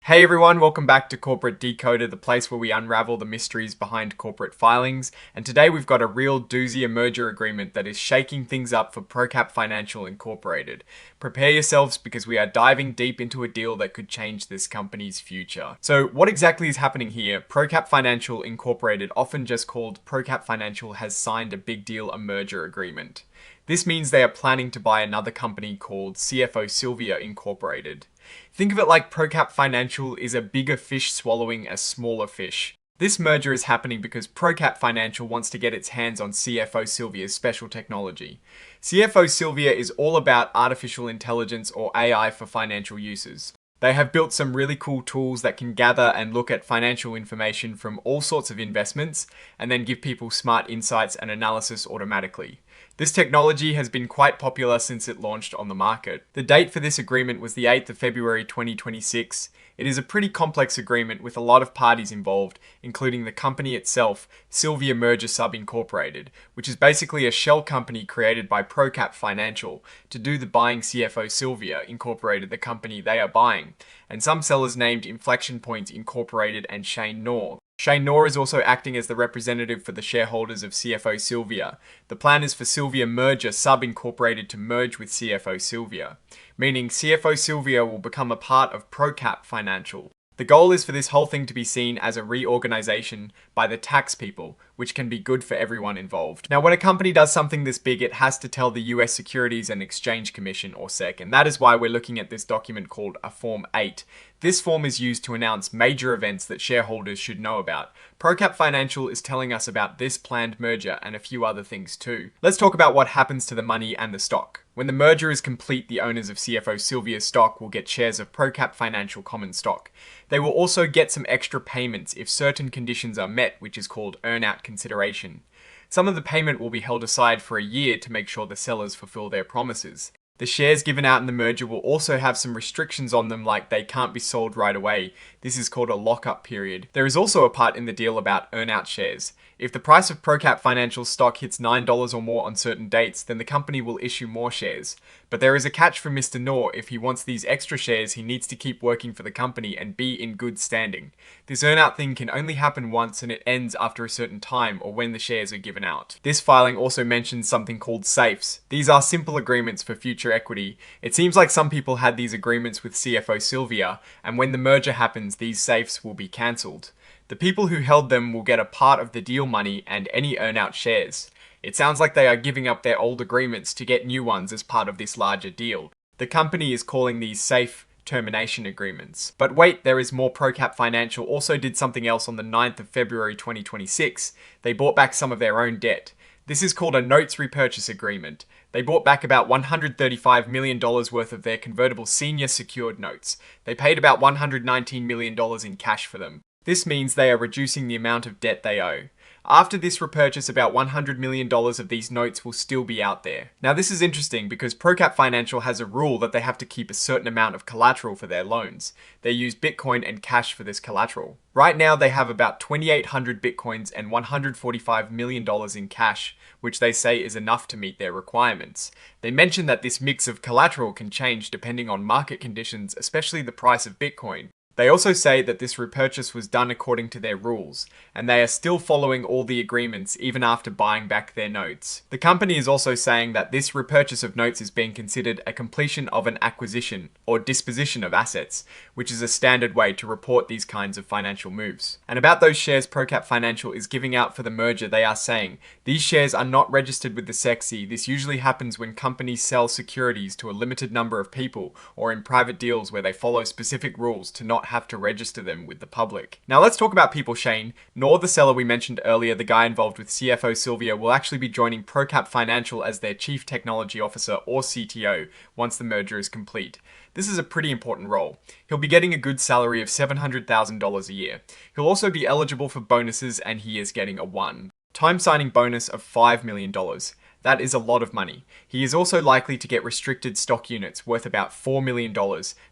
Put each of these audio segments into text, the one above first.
Hey everyone, welcome back to Corporate Decoder, the place where we unravel the mysteries behind corporate filings. And today we've got a real doozy merger agreement that is shaking things up for ProCap Financial Incorporated. Prepare yourselves because we are diving deep into a deal that could change this company's future. So what exactly is happening here? ProCap Financial Incorporated, often just called ProCap Financial, has signed a big deal, a merger agreement. This means they are planning to buy another company called CFO Sylvia Incorporated. Think of it like ProCap Financial is a bigger fish swallowing a smaller fish. This merger is happening because ProCap Financial wants to get its hands on CFO Sylvia's special technology. CFO Sylvia is all about artificial intelligence or AI for financial uses. They have built some really cool tools that can gather and look at financial information from all sorts of investments and then give people smart insights and analysis automatically. This technology has been quite popular since it launched on the market. The date for this agreement was the 8th of February 2026. It is a pretty complex agreement with a lot of parties involved, including the company itself, Sylvia Merger Sub Incorporated, which is basically a shell company created by ProCap Financial to do the buying. CFO Sylvia Incorporated, the company they are buying, and some sellers named Inflection Point Incorporated and Shane Knorr. Shane Knorr is also acting as the representative for the shareholders of CFO Sylvia. The plan is for Sylvia Merger Sub Incorporated to merge with CFO Sylvia, meaning CFO Sylvia will become a part of ProCap Financial. The goal is for this whole thing to be seen as a reorganization by the tax people, which can be good for everyone involved. Now, when a company does something this big, it has to tell the US Securities and Exchange Commission, or SEC, and that is why we're looking at this document called a Form 8. This form is used to announce major events that shareholders should know about. ProCap Financial is telling us about this planned merger and a few other things too. Let's talk about what happens to the money and the stock. When the merger is complete, the owners of CFO Sylvia's stock will get shares of ProCap Financial common stock. They will also get some extra payments if certain conditions are met, which is called earn-out consideration. Some of the payment will be held aside for a year to make sure the sellers fulfill their promises. The shares given out in the merger will also have some restrictions on them, like they can't be sold right away. This is called a lock-up period. There is also a part in the deal about earn-out shares. If the price of ProCap Financial stock hits $9 or more on certain dates, then the company will issue more shares. But there is a catch for Mr. Knorr. If he wants these extra shares, he needs to keep working for the company and be in good standing. This earn-out thing can only happen once, and it ends after a certain time or when the shares are given out. This filing also mentions something called safes. These are simple agreements for future equity. It seems like some people had these agreements with CFO Sylvia, and when the merger happens, these safes will be cancelled. The people who held them will get a part of the deal money and any earn-out shares. It sounds like they are giving up their old agreements to get new ones as part of this larger deal. The company is calling these safe termination agreements. But wait, there is more. ProCap Financial also did something else on the 9th of February 2026. They bought back some of their own debt. This is called a notes repurchase agreement. They bought back about $135 million worth of their convertible senior secured notes. They paid about $119 million in cash for them. This means they are reducing the amount of debt they owe. After this repurchase, about $100 million of these notes will still be out there. Now this is interesting because ProCap Financial has a rule that they have to keep a certain amount of collateral for their loans. They use Bitcoin and cash for this collateral. Right now they have about 2,800 Bitcoins and $145 million in cash, which they say is enough to meet their requirements. They mention that this mix of collateral can change depending on market conditions, especially the price of Bitcoin. They also say that this repurchase was done according to their rules, and they are still following all the agreements even after buying back their notes. The company is also saying that this repurchase of notes is being considered a completion of an acquisition or disposition of assets, which is a standard way to report these kinds of financial moves. And about those shares ProCap Financial is giving out for the merger, they are saying, these shares are not registered with the SEC. This usually happens when companies sell securities to a limited number of people or in private deals where they follow specific rules to not have to register them with the public. Now let's talk about people. Shane Knorr, the seller we mentioned earlier, the guy involved with CFO Sylvia, will actually be joining ProCap Financial as their Chief Technology Officer or CTO once the merger is complete. This is a pretty important role. He'll be getting a good salary of $700,000 a year. He'll also be eligible for bonuses, and he is getting a one-time signing bonus of $5 million. That is a lot of money. He is also likely to get restricted stock units worth about $4 million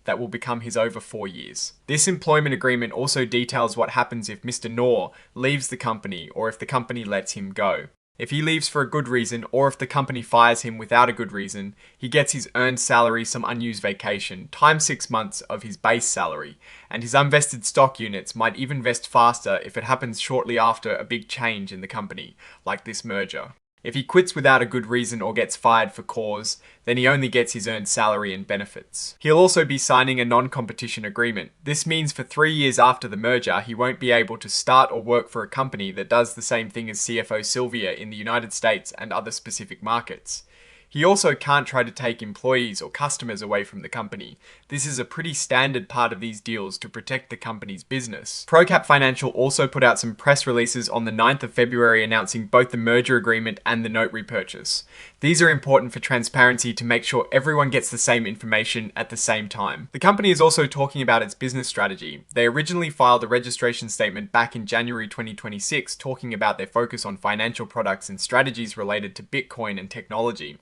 that will become his over 4 years. This employment agreement also details what happens if Mr. Knorr leaves the company or if the company lets him go. If he leaves for a good reason, or if the company fires him without a good reason, he gets his earned salary, some unused vacation, times 6 months of his base salary, and his unvested stock units might even vest faster if it happens shortly after a big change in the company, like this merger. If he quits without a good reason or gets fired for cause, then he only gets his earned salary and benefits. He'll also be signing a non-competition agreement. This means for 3 years after the merger, he won't be able to start or work for a company that does the same thing as CFO Sylvia in the United States and other specific markets. He also can't try to take employees or customers away from the company. This is a pretty standard part of these deals to protect the company's business. ProCap Financial also put out some press releases on the 9th of February announcing both the merger agreement and the note repurchase. These are important for transparency to make sure everyone gets the same information at the same time. The company is also talking about its business strategy. They originally filed a registration statement back in January 2026 talking about their focus on financial products and strategies related to Bitcoin and technology.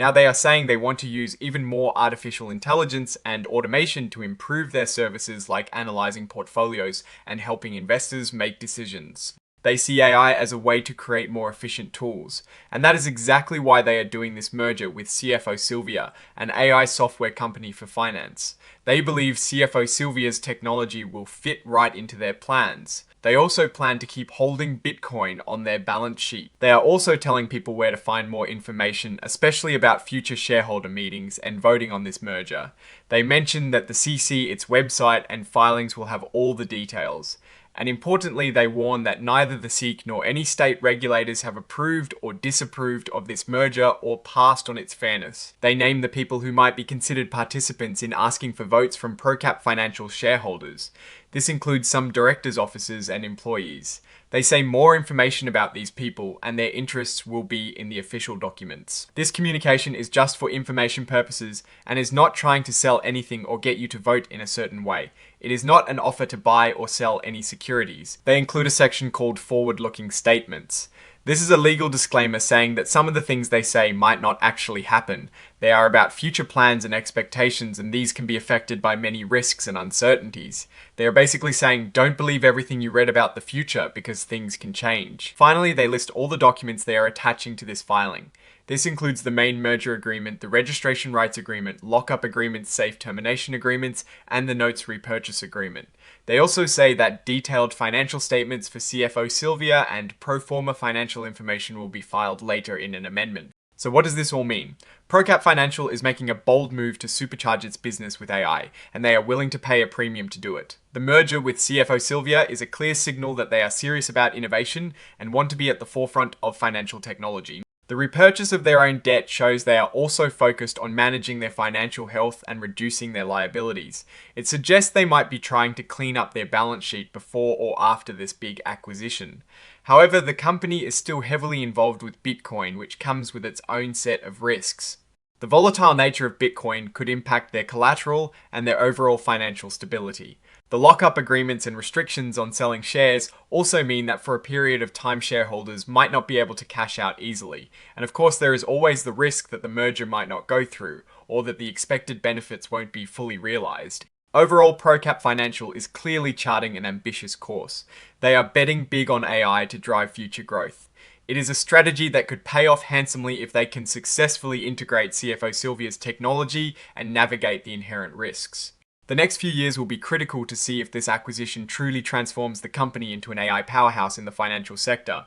Now they are saying they want to use even more artificial intelligence and automation to improve their services like analyzing portfolios and helping investors make decisions. They see AI as a way to create more efficient tools, and that is exactly why they are doing this merger with CFO Sylvia, an AI software company for finance. They believe CFO Sylvia's technology will fit right into their plans. They also plan to keep holding Bitcoin on their balance sheet. They are also telling people where to find more information, especially about future shareholder meetings and voting on this merger. They mentioned that the CC, its website, and filings will have all the details. And importantly, they warn that neither the SEC nor any state regulators have approved or disapproved of this merger or passed on its fairness. They name the people who might be considered participants in asking for votes from ProCap Financial shareholders. This includes some directors' officers and employees. They say more information about these people and their interests will be in the official documents. This communication is just for information purposes and is not trying to sell anything or get you to vote in a certain way. It is not an offer to buy or sell any securities. They include a section called forward-looking statements. This is a legal disclaimer saying that some of the things they say might not actually happen. They are about future plans and expectations, and these can be affected by many risks and uncertainties. They are basically saying don't believe everything you read about the future because things can change. Finally, they list all the documents they are attaching to this filing. This includes the main merger agreement, the registration rights agreement, lockup agreements, safe termination agreements, and the notes repurchase agreement. They also say that detailed financial statements for CFO Sylvia and pro forma financial information will be filed later in an amendment. So what does this all mean? ProCap Financial is making a bold move to supercharge its business with AI, and they are willing to pay a premium to do it. The merger with CFO Sylvia is a clear signal that they are serious about innovation and want to be at the forefront of financial technology. The repurchase of their own debt shows they are also focused on managing their financial health and reducing their liabilities. It suggests they might be trying to clean up their balance sheet before or after this big acquisition. However, the company is still heavily involved with Bitcoin, which comes with its own set of risks. The volatile nature of Bitcoin could impact their collateral and their overall financial stability. The lockup agreements and restrictions on selling shares also mean that for a period of time shareholders might not be able to cash out easily. And of course there is always the risk that the merger might not go through, or that the expected benefits won't be fully realized. Overall, ProCap Financial is clearly charting an ambitious course. They are betting big on AI to drive future growth. It is a strategy that could pay off handsomely if they can successfully integrate CFO Sylvia's technology and navigate the inherent risks. The next few years will be critical to see if this acquisition truly transforms the company into an AI powerhouse in the financial sector.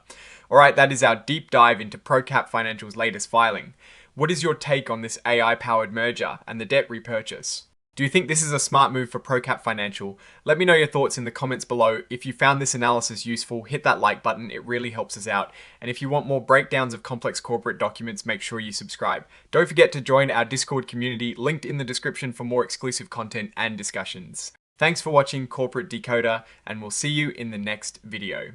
Alright, that is our deep dive into ProCap Financial's latest filing. What is your take on this AI-powered merger and the debt repurchase? Do you think this is a smart move for ProCap Financial? Let me know your thoughts in the comments below. If you found this analysis useful, hit that like button, it really helps us out. And if you want more breakdowns of complex corporate documents, make sure you subscribe. Don't forget to join our Discord community, linked in the description for more exclusive content and discussions. Thanks for watching Corporate Decoder, and we'll see you in the next video.